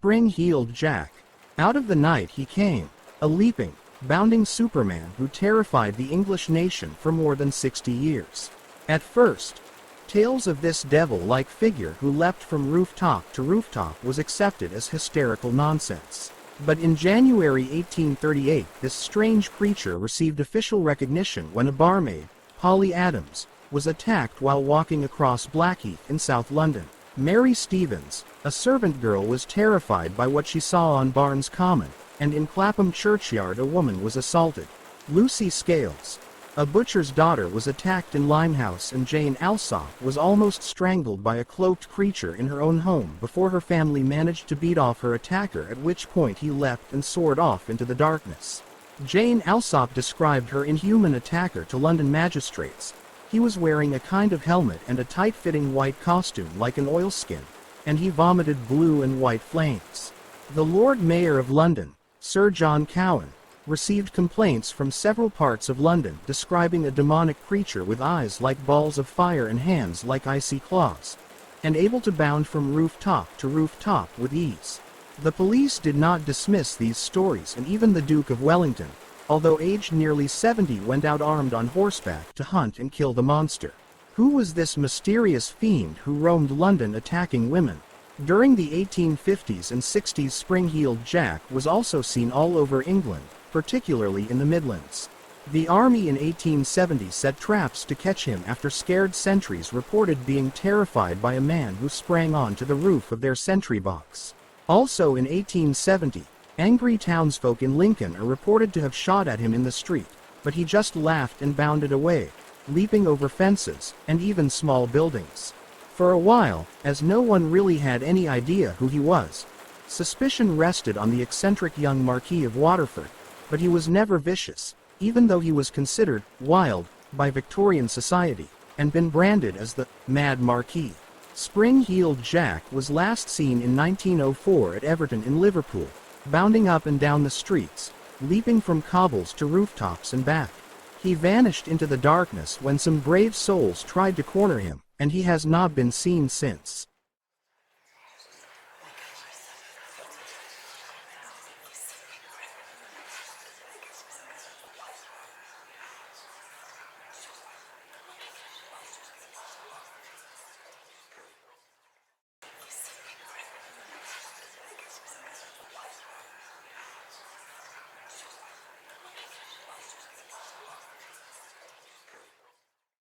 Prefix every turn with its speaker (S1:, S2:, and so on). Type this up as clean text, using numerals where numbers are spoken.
S1: Spring-heeled Jack. Out of the night he came, a leaping, bounding Superman who terrified the English nation for more than 60 years. At first, tales of this devil-like figure who leapt from rooftop to rooftop was accepted as hysterical nonsense. But in January 1838 this strange creature received official recognition when a barmaid, Polly Adams, was attacked while walking across Blackheath in South London. Mary Stevens, a servant girl, was terrified by what she saw on Barnes Common, and in Clapham churchyard a woman was assaulted. Lucy Scales, a butcher's daughter, was attacked in Limehouse, and Jane Alsop was almost strangled by a cloaked creature in her own home before her family managed to beat off her attacker, at which point he leapt and soared off into the darkness. Jane Alsop described her inhuman attacker to London magistrates. He was wearing a kind of helmet and a tight-fitting white costume like an oilskin, and he vomited blue and white flames. The Lord Mayor of London, Sir John Cowan, received complaints from several parts of London describing a demonic creature with eyes like balls of fire and hands like icy claws, and able to bound from rooftop to rooftop with ease. The police did not dismiss these stories, and even the Duke of Wellington, although aged nearly 70, went out armed on horseback to hunt and kill the monster. Who was this mysterious fiend who roamed London attacking women? During the 1850s and 60s, Spring-heeled Jack was also seen all over England, particularly in the Midlands. The army in 1870 set traps to catch him after scared sentries reported being terrified by a man who sprang onto the roof of their sentry box. Also in 1870, angry townsfolk in Lincoln are reported to have shot at him in the street, but he just laughed and bounded away, leaping over fences and even small buildings. For a while, as no one really had any idea who he was, suspicion rested on the eccentric young Marquis of Waterford, but he was never vicious, even though he was considered wild by Victorian society, and been branded as the Mad Marquis. Spring-heeled Jack was last seen in 1904 at Everton in Liverpool, bounding up and down the streets, leaping from cobbles to rooftops and back. He vanished into the darkness when some brave souls tried to corner him, and he has not been seen since.